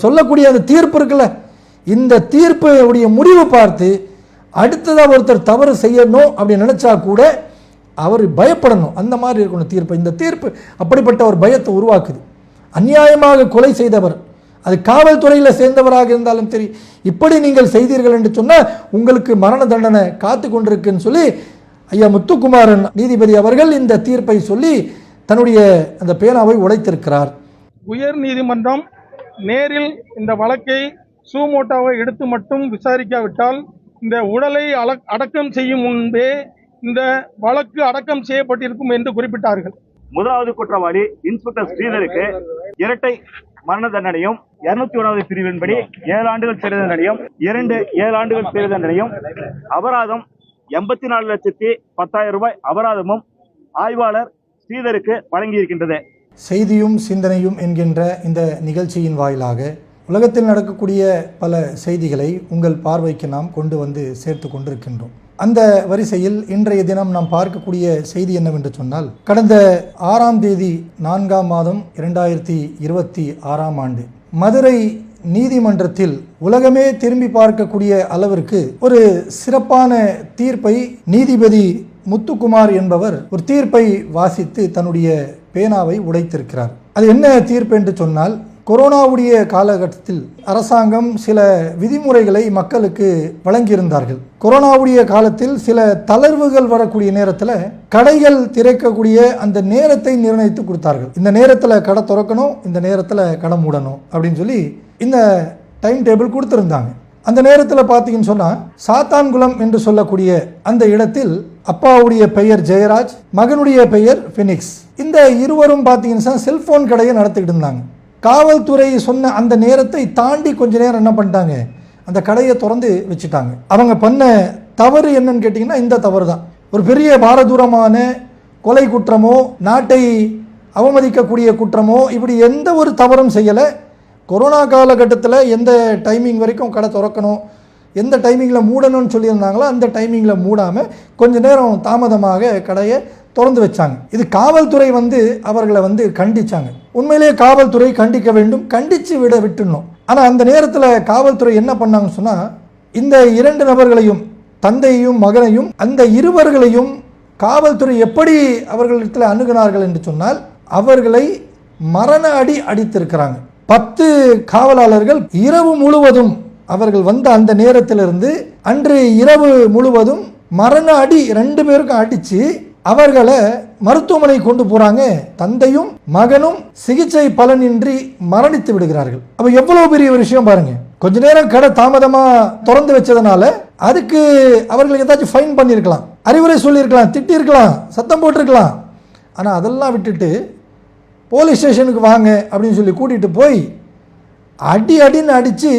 சொல்லக்கூடிய அந்த தீர்ப்பு இருக்குல்ல, இந்த தீர்ப்புடைய முடிவு பார்த்து அடுத்ததாக ஒருத்தர் தவறு செய்யணும் அப்படின்னு நினச்சா கூட அவர் பயப்படணும். அந்த மாதிரி இருக்கணும் தீர்ப்பு. இந்த தீர்ப்பு அப்படிப்பட்ட ஒரு பயத்தை உருவாக்குது. அநியாயமாக கொலை செய்தவர், அது காவல்துறையில் சேர்ந்தவராக இருந்தாலும் சரி, இப்படி நீங்கள் செய்தீர்கள் என்று சொன்னால் உங்களுக்கு மரண தண்டனை காத்து கொண்டிருக்குன்னு சொல்லி ஐயா முத்துக்குமாரன் நீதிபதி அவர்கள் இந்த தீர்ப்பை சொல்லி தன்னுடைய அந்த பேனாவை உடைத்திருக்கிறார். உயர் நீதிமன்றம் நேரில் இந்த வழக்கை சூமோட்டோவை எடுத்து மட்டும் விசாரிக்காவிட்டால் இந்த உடலை அடக்கம் செய்யும் முன்பே இந்த வழக்கு அடக்கம் செய்யப்பட்டிருக்கும் என்று குறிப்பிட்டார்கள். முதலாவது குற்றவாளி இன்ஸ்பெக்டர் ஸ்ரீதருக்கு இரட்டை மரண தண்டனையும் 201வது பிரிவின்படி 7 ஆண்டுகள் சிறை தண்டனையும் 7 ஆண்டுகள் சிறை தண்டனையும் அபராதம் 84,10,000 ரூபாய் அபராதமும் ஆய்வாளர் ஸ்ரீதருக்கு வழங்கியிருக்கின்றது. செய்தியும் சிந்தனையும் என்கின்ற இந்த நிகழ்ச்சியின் வாயிலாக உலகத்தில் நடக்கக்கூடிய பல செய்திகளை உங்கள் பார்வைக்கு நாம் கொண்டு வந்து சேர்த்து கொண்டிருக்கின்றோம். அந்த வரிசையில் இன்றைய தினம் நாம் பார்க்கக்கூடிய செய்தி என்னவென்று சொன்னால், கடந்த 6ஆம் தேதி 4ஆம் மாதம் 2026ஆம் ஆண்டு மதுரை நீதிமன்றத்தில் உலகமே திரும்பி பார்க்கக்கூடிய அளவிற்கு ஒரு சிறப்பான தீர்ப்பை நீதிபதி முத்துக்குமார் என்பவர் ஒரு தீர்ப்பை வாசித்து தன்னுடைய பேனாவை உடைத்திருக்கிறார். அது என்ன தீர்ப்பு என்று சொன்னால், கொரோனாவுடைய காலகட்டத்தில் அரசாங்கம் சில விதிமுறைகளை மக்களுக்கு வழங்கியிருந்தார்கள். கொரோனாவுடைய காலத்தில் சில தளர்வுகள் வரக்கூடிய நேரத்தில் கடைகள் திறக்கக்கூடிய அந்த நேரத்தை நிர்ணயித்து கொடுத்தார்கள். இந்த நேரத்தில் கடை திறக்கணும், இந்த நேரத்தில் கடை மூடணும் அப்படின்னு சொல்லி இந்த டைம் டேபிள் கொடுத்துருந்தாங்க. அந்த நேரத்தில் பார்த்தீங்கன்னு சொன்னால், சாத்தான்குளம் என்று சொல்லக்கூடிய அந்த இடத்தில் அப்பாவுடைய பெயர் ஜெயராஜ், மகனுடைய பெயர் ஃபினிக்ஸ். இந்த இருவரும் பார்த்தீங்கன்னா செல்போன் கடையை நடத்திக்கிட்டு இருந்தாங்க. காவல்துறை சொன்ன அந்த நேரத்தை தாண்டி கொஞ்ச நேரம் என்ன பண்ணிட்டாங்க, அந்த கடையை திறந்து வச்சுட்டாங்க. அவங்க பண்ண தவறு என்னன்னு கேட்டிங்கன்னா இந்த தவறு தான். ஒரு பெரிய பாரதூரமான கொலை குற்றமோ நாட்டை அவமதிக்கக்கூடிய குற்றமோ இப்படி எந்த ஒரு தவறும் செய்யலை. கொரோனா காலகட்டத்தில் எந்த டைமிங் வரைக்கும் கடை திறக்கணும், எந்த டைமிங்கில் மூடணும்னு சொல்லியிருந்தாங்களோ அந்த டைமிங்கில் மூடாமல் கொஞ்ச நேரம் தாமதமாக கடையை திறந்து வச்சாங்க. இது காவல்துறை அவர்களை கண்டிச்சாங்க. உண்மையிலேயே காவல்துறை கண்டிக்க வேண்டும், கண்டித்து விட்டுடணும். ஆனால் அந்த நேரத்தில் காவல்துறை என்ன பண்ணாங்கன்னு சொன்னால், இந்த 2 நபர்களையும், தந்தையையும் மகனையும், அந்த இருவர்களையும் காவல்துறை எப்படி அவர்களிடத்தில் அணுகினார்கள் என்று சொன்னால், அவர்களை மரண அடி அடித்திருக்கிறாங்க. 10 காவலாளர்கள் இரவு முழுவதும், அவர்கள் வந்த அந்த நேரத்திலிருந்து அன்று இரவு முழுவதும் மரண அடி 2 பேருக்கும் அடித்து அவர்களை மருத்துவமனை கொண்டு போறாங்க. தந்தையும் மகனும் சிகிச்சை பலனின்றி மரணித்து விடுகிறார்கள். அப்ப எவ்வளவு பெரிய ஒரு விஷயம் பாருங்க. கொஞ்ச நேரம் கடை தாமதமா திறந்து வச்சதுனால அதுக்கு அவர்களுக்கு ஏதாச்சும் ஃபைன் பண்ணியிருக்கலாம், அறிவுரை சொல்லியிருக்கலாம், திட்டிருக்கலாம், சத்தம் போட்டிருக்கலாம். ஆனால் அதெல்லாம் விட்டுட்டு போலீஸ் ஸ்டேஷனுக்கு வாங்க அப்படின்னு சொல்லி கூட்டிகிட்டு போய் அடின்னு அடித்து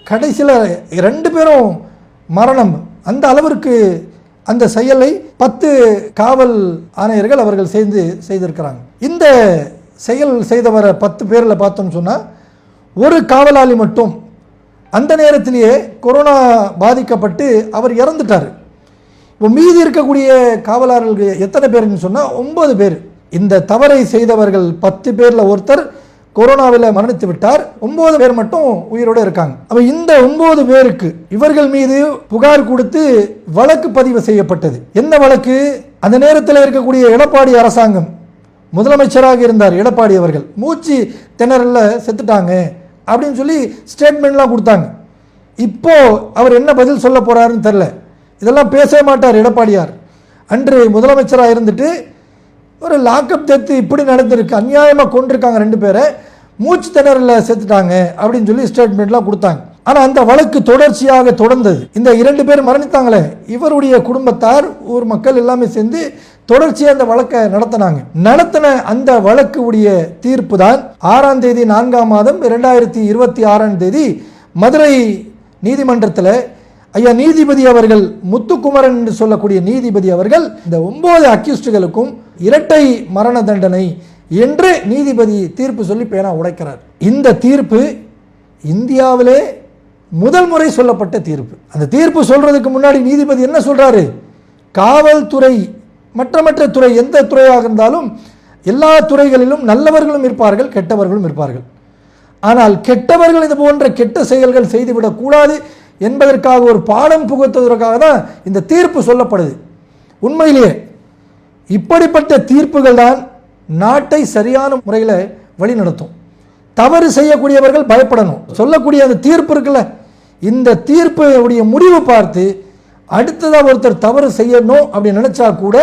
கடைசியில் 2 பேரும் மரணம். அந்த அளவிற்கு அந்த செயலை 10 காவல் ஆணையர்கள் அவர்கள் செய்திருக்கிறாங்க. இந்த செயல் செய்தவரை 10 பேரில் பார்த்தோம்னு சொன்னால், ஒரு காவலாளி மட்டும் அந்த நேரத்திலேயே கொரோனா பாதிக்கப்பட்டு அவர் இறந்துட்டார். இப்போ மீதி இருக்கக்கூடிய காவலாளர்கள் எத்தனை பேருன்னு சொன்னால் 9 பேர். இந்த தவறை செய்தவர்கள் 10 பேரில் ஒருத்தர் கொரோனாவில் மரணித்து விட்டார், 9 பேர் மட்டும் உயிரோடு இருக்காங்க. அப்போ இந்த 9 பேருக்கு இவர்கள் மீது புகார் கொடுத்து வழக்கு பதிவு செய்யப்பட்டது. என்ன வழக்கு? அந்த நேரத்தில் இருக்கக்கூடிய எடப்பாடி அரசாங்கம், முதலமைச்சராக இருந்தார் எடப்பாடி அவர்கள், மூச்சு திணறல செத்துட்டாங்க அப்படின்னு சொல்லி ஸ்டேட்மெண்ட்லாம் கொடுத்தாங்க. இப்போ அவர் என்ன பதில் சொல்ல போறாருன்னு தெரியல. இதெல்லாம் பேச மாட்டார் எடப்பாடியார். அன்று முதலமைச்சராக இருந்துட்டு ஒரு லாக்அப் டெத்து இப்படி நடந்திருக்கு, அநியாயமாக கொண்டிருக்காங்க, 2 பேரை மூச்சு திணறல செத்துட்டாங்க அப்படின்னு சொல்லி ஸ்டேட்மெண்ட்லாம் கொடுத்தாங்க. ஆனால் அந்த வழக்கு தொடர்ச்சியாக தொடர்ந்தது. இந்த 2 பேர் மரணித்தாங்களே, இவருடைய குடும்பத்தார், ஊர் மக்கள் எல்லாமே சேர்ந்து தொடர்ச்சியாக அந்த வழக்கை நடத்தின அந்த வழக்கு உடைய தீர்ப்பு தான் 6ஆம் தேதி 4ஆம் மாதம் 2026ஆம் தேதி மதுரை நீதிமன்றத்தில் ஐயா நீதிபதி அவர்கள், முத்துக்குமரன் என்று சொல்லக்கூடிய நீதிபதி அவர்கள் இந்த 9 அக்யூஸ்டுகளுக்கும் இரட்டை மரண தண்டனை என்று நீதிபதி தீர்ப்பு சொல்லி பேனா உடைக்கிறார். இந்த தீர்ப்பு இந்தியாவிலே முதல் முறை சொல்லப்பட்ட தீர்ப்பு. அந்த தீர்ப்பு சொல்றதுக்கு முன்னாடி நீதிபதி என்ன சொல்றாரு? காவல்துறை மற்ற துறை, எந்த துறையாக இருந்தாலும் எல்லா துறைகளிலும் நல்லவர்களும் இருப்பார்கள், கெட்டவர்களும் இருப்பார்கள். ஆனால் கெட்டவர்கள் இது போன்ற கெட்ட செயல்கள் செய்துவிடக் கூடாது என்பதற்காக ஒரு பாடம் புகுத்துவதற்காக தான் இந்த தீர்ப்பு சொல்லப்படுது. உண்மையிலேயே இப்படிப்பட்ட தீர்ப்புகள் தான் நாட்டை சரியான முறையில் வழிநடத்தும். தவறு செய்யக்கூடியவர்கள் பயப்படணும். சொல்லக்கூடிய அந்த தீர்ப்பு இருக்குல்ல, இந்த தீர்ப்புடைய முடிவு பார்த்து அடுத்ததாக ஒருத்தர் தவறு செய்யணும் அப்படின்னு நினைச்சா கூட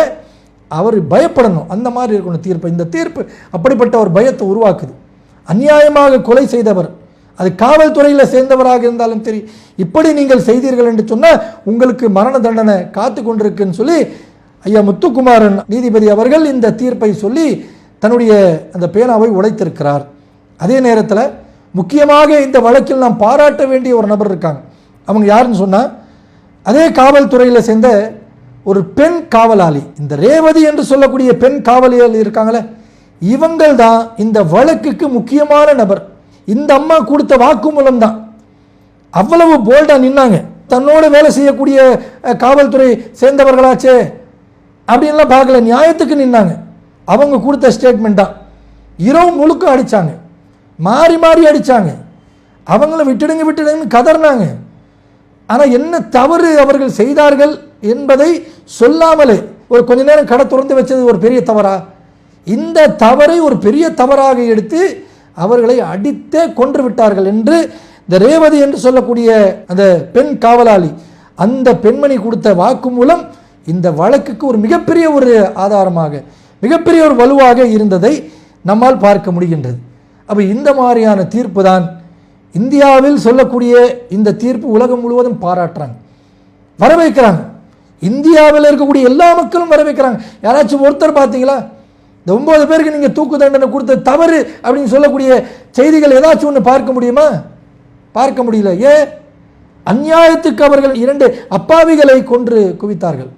அவர் பயப்படணும். அந்த மாதிரி இருக்கணும் தீர்ப்பு. இந்த தீர்ப்பு அப்படிப்பட்ட ஒரு பயத்தை உருவாக்குது. அநியாயமாக கொலை செய்தவர், அது காவல்துறையில் சேர்ந்தவராக இருந்தாலும் சரி, இப்படி நீங்கள் செய்தீர்கள் என்று சொன்னால் உங்களுக்கு மரண தண்டனை காத்து கொண்டிருக்குன்னு சொல்லி ஐயா முத்துக்குமாரன் நீதிபதி அவர்கள் இந்த தீர்ப்பை சொல்லி தன்னுடைய அந்த பேனாவை உடைத்திருக்கிறார். அதே நேரத்தில் முக்கியமாக இந்த வழக்கில் நாம் பாராட்ட வேண்டிய ஒரு நபர் இருக்காங்க. அவங்க யாருன்னு சொன்னால் அதே காவல்துறையில் சேர்ந்த ஒரு பெண் காவலாளி. இந்த ரேவதி என்று சொல்லக்கூடிய பெண் காவலாளி இருக்காங்களே, இவங்கள் தான் இந்த வழக்குக்கு முக்கியமான நபர். இந்த அம்மா கொடுத்த வாக்குமூலம் தான் அவ்வளவு போல்டாக நின்னாங்க. தன்னோட வேலை செய்யக்கூடிய காவல்துறை சேர்ந்தவர்களாச்சே அப்படின்லாம் பார்க்கல, நியாயத்துக்கு நின்னாங்க. அவங்க கொடுத்த ஸ்டேட்மெண்ட் தான். இரவு முழுக்க அடித்தாங்க, மாறி மாறி அடித்தாங்க. அவங்கள விட்டுடுங்க கதறினாங்க. ஆனால் என்ன தவறு அவர்கள் செய்தார்கள் என்பதை சொல்லாமலே ஒரு கொஞ்ச நேரம் கடை திறந்து வச்சது ஒரு பெரிய தவறா? இந்த தவறை ஒரு பெரிய தவறாக எடுத்து அவர்களை அடித்தே கொன்று விட்டார்கள் என்று இந்த ரேவதி என்று சொல்லக்கூடிய அந்த பெண் காவலாளி, அந்த பெண்மணி கொடுத்த வாக்குமூலம் இந்த வழக்குக்கு ஒரு மிகப்பெரிய ஒரு ஆதாரமாக, மிகப்பெரிய ஒரு வலுவாக இருந்ததை நம்மால் பார்க்க முடிகின்றது. அப்போ இந்த மாதிரியான தீர்ப்பு தான் இந்தியாவில் சொல்லக்கூடிய இந்த தீர்ப்பு உலகம் முழுவதும் பாராட்டுறாங்க, வரவேற்கிறாங்க. இந்தியாவில் இருக்கக்கூடிய எல்லா மக்களும் வரவேற்கிறாங்க. யாராச்சும் ஒருத்தர் பார்த்தீங்களா இந்த 9 பேருக்கு நீங்கள் தூக்கு தண்டனை கொடுத்த தவறு அப்படின்னு சொல்லக்கூடிய செய்திகள் ஏதாச்சும் ஒன்று பார்க்க முடியுமா? பார்க்க முடியல. ஏன்? அநியாயத்துக்கு அவர்கள் 2 அப்பாவிகளை கொன்று குவித்தார்கள்.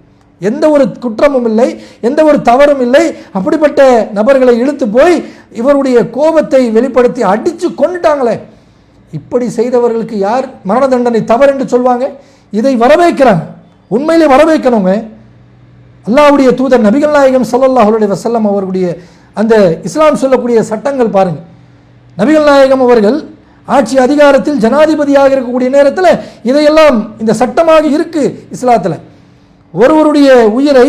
எந்த ஒரு குற்றமும் இல்லை, எந்த ஒரு தவறும் இல்லை. அப்படிப்பட்ட நபர்களை இழுத்து போய் இவருடைய கோபத்தை வெளிப்படுத்தி அடித்து கொண்டுட்டாங்களே. இப்படி செய்தவர்களுக்கு யார் மரண தண்டனை தவறு என்று சொல்வாங்க? இதை வரவேற்கிறாங்க. உண்மையிலே வரவேற்கணுங்க. அல்லாஹ்வுடைய தூதர் நபிகள் நாயகம் ஸல்லல்லாஹு அலைஹி வஸல்லம் அவர்களுடைய அந்த இஸ்லாம் சொல்லக்கூடிய சட்டங்கள் பாருங்க. நபிகள் நாயகம் அவர்கள் ஆட்சி அதிகாரத்தில் ஜனாதிபதியாக இருக்கக்கூடிய நேரத்தில் இதையெல்லாம் இந்த சட்டமாக இருக்கு இஸ்லாத்தில். ஒருவருடைய உயிரை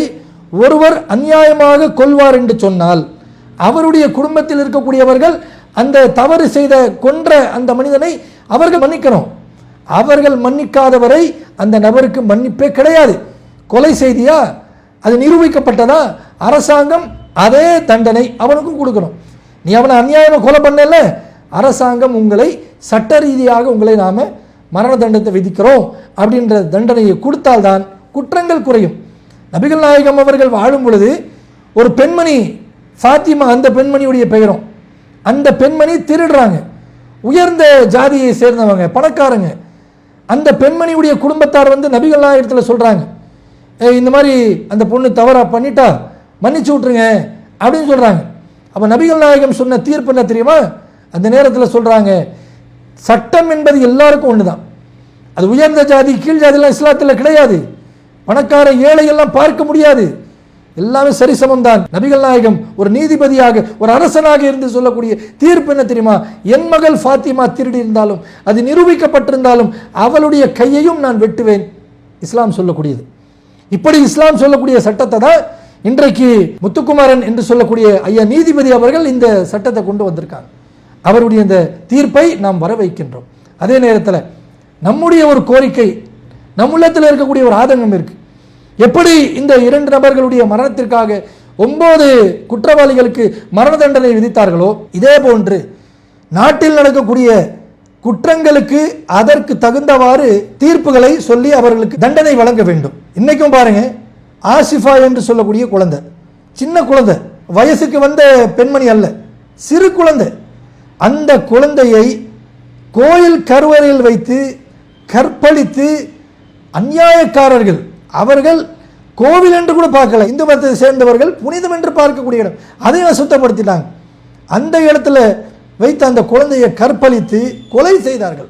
ஒருவர் அநியாயமாக கொல்வார் என்று சொன்னால் அவருடைய குடும்பத்தில் இருக்கக்கூடியவர்கள் அந்த தவறு செய்த கொன்ற அந்த மனிதனை அவர்கள் மன்னிக்கணும். அவர்கள் மன்னிக்காதவரை அந்த நபருக்கு மன்னிப்பே கிடையாது. கொலை செய்தியா, அது நிரூபிக்கப்பட்டதா, அரசாங்கம் அதே தண்டனை அவனுக்கும் கொடுக்கணும். நீ அவனை அநியாயமாக கொலை பண்ணல, அரசாங்கம் உங்களை சட்ட ரீதியாக உங்களை நாம மரண தண்டனை விதிக்கிறோம் அப்படின்ற தண்டனையை கொடுத்தால்தான் குற்றங்கள் குறையும். நபிகள் நாயகம் அவர்கள் வாழும் பொழுது ஒரு பெண்மணி ஃபாத்திமா, அந்த பெண்மணியுடைய பெயரும், அந்த பெண்மணி திருடுறாங்க. உயர்ந்த ஜாதியை சேர்ந்தவங்க, பணக்காரங்க. அந்த பெண்மணியுடைய குடும்பத்தார் வந்து நபிகள் நாயகத்தில் சொல்கிறாங்க, இந்த மாதிரி அந்த பொண்ணு தவறாக பண்ணிட்டா மன்னிச்சு விட்ருங்க அப்படின்னு சொல்கிறாங்க. அப்போ நபிகள் நாயகம் சொன்ன தீர்ப்பு என்ன தெரியுமா? அந்த நேரத்தில் சொல்கிறாங்க, சட்டம் என்பது எல்லாருக்கும் ஒன்று தான். அது உயர்ந்த ஜாதி கீழ் ஜாதிலாம் இஸ்லாத்தில் கிடையாது. பணக்கார ஏழை எல்லாம் பார்க்க முடியாது, எல்லாமே சரிசமம் தான். நபிகள் நாயகம் ஒரு நீதிபதியாக ஒரு அரசனாக இருந்து சொல்லக்கூடிய தீர்ப்பு என்ன தெரியுமா? என் மகள் ஃபாத்திமா திருடி இருந்தாலும் அது நிரூபிக்கப்பட்டிருந்தாலும் அவளுடைய கையையும் நான் வெட்டுவேன். இஸ்லாம் சொல்லக்கூடியது. இப்படி இஸ்லாம் சொல்லக்கூடிய சட்டத்தை தான் இன்றைக்கு முத்துக்குமாரன் என்று சொல்லக்கூடிய ஐயா நீதிபதி அவர்கள் இந்த சட்டத்தை கொண்டு வந்திருக்காங்க. அவருடைய இந்த தீர்ப்பை நாம் வரவைக்கின்றோம். அதே நேரத்தில் நம்முடைய ஒரு கோரிக்கை, நம்முள்ளத்தில் இருக்கக்கூடிய ஒரு ஆதங்கம் இருக்கு. எப்படி இந்த 2 நபர்களுடைய மரணத்திற்காக 9 குற்றவாளிகளுக்கு மரண தண்டனை விதித்தார்களோ, இதே போன்று நாட்டில் நடக்கக்கூடிய குற்றங்களுக்கு அதற்கு தகுந்தவாறு தீர்ப்புகளை சொல்லி அவர்களுக்கு தண்டனை வழங்க வேண்டும். இன்னைக்கும் பாருங்க, ஆசிஃபா என்று சொல்லக்கூடிய குழந்தை, சின்ன குழந்தை, வயசுக்கு வந்த பெண்மணி அல்ல, சிறு குழந்தை. அந்த குழந்தையை கோயில் கருவறையில் வைத்து கற்பழித்து அநியாயக்காரர்கள், அவர்கள் கோவில் என்று கூட பார்க்கல, இந்து மதத்தை சேர்ந்தவர்கள் புனிதம் என்று பார்க்கக்கூடிய இடம், அதையும் சுத்தப்படுத்திட்டாங்க. அந்த இடத்துல வைத்து அந்த குழந்தையை கற்பழித்து கொலை செய்தார்கள்.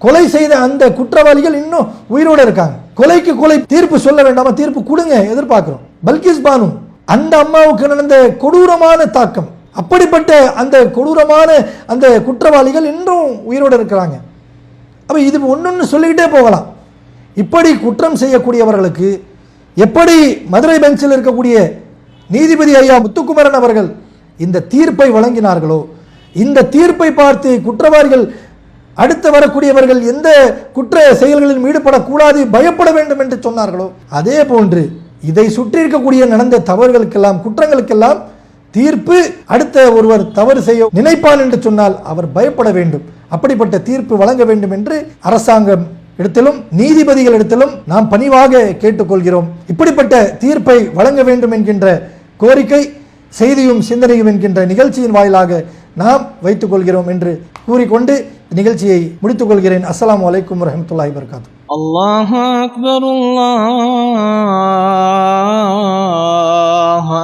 கொலை செய்த அந்த குற்றவாளிகள் இன்னும் உயிரோடு இருக்காங்க. கொலைக்கு கொலை தீர்ப்பு சொல்ல வேண்டாமா? தீர்ப்பு கொடுங்க, எதிர்பார்க்கிறோம். பல்கிஸ் பானு, அந்த அம்மாவுக்கு நடந்த கொடூரமான தாக்கம், அப்படிப்பட்ட அந்த கொடூரமான அந்த குற்றவாளிகள் இன்றும் உயிரோடு இருக்கிறாங்க. அப்போ இது ஒன்று சொல்லிக்கிட்டே போகலாம். இப்படி குற்றம் செய்யக்கூடியவர்களுக்கு எப்படி மதுரை பெஞ்சில் இருக்கக்கூடிய நீதிபதி ஐயா முத்துக்குமரன் அவர்கள் இந்த தீர்ப்பை வழங்கினார்களோ, இந்த தீர்ப்பை பார்த்து குற்றவாளிகள் அடுத்து வரக்கூடியவர்கள் எந்த குற்ற செயல்களில் ஈடுபடக்கூடாது, பயப்பட வேண்டும் என்று சொன்னார்களோ, அதே போன்று இதை சுற்றி இருக்கக்கூடிய நடந்த தவறுகளுக்கெல்லாம் குற்றங்களுக்கெல்லாம் தீர்ப்பு அடுத்த ஒருவர் தவறு செய்ய நினைப்பான் என்று சொன்னால் அவர் பயப்பட வேண்டும். அப்படிப்பட்ட தீர்ப்பு வழங்க வேண்டும் என்று அரசாங்கம் இடத்திலும் நீதிபதிகள் இடத்திலும் நாம் பணிவாக கேட்டுக்கொள்கிறோம். இப்படிப்பட்ட தீர்ப்பை வழங்க வேண்டும் என்கின்ற கோரிக்கை செய்தியும் சிந்தனையும் என்கின்ற நிகழ்ச்சியின் வாயிலாக நாம் வைத்துக் கொள்கிறோம் என்று கூறிக்கொண்டு நிகழ்ச்சியை முடித்துக் கொள்கிறேன். அஸ்ஸலாமு அலைக்கும் வரஹ்மத்துல்லாஹி வபரகாத்துஹு. அல்லாஹு அக்பர், அல்லாஹு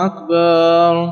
அக்பர்.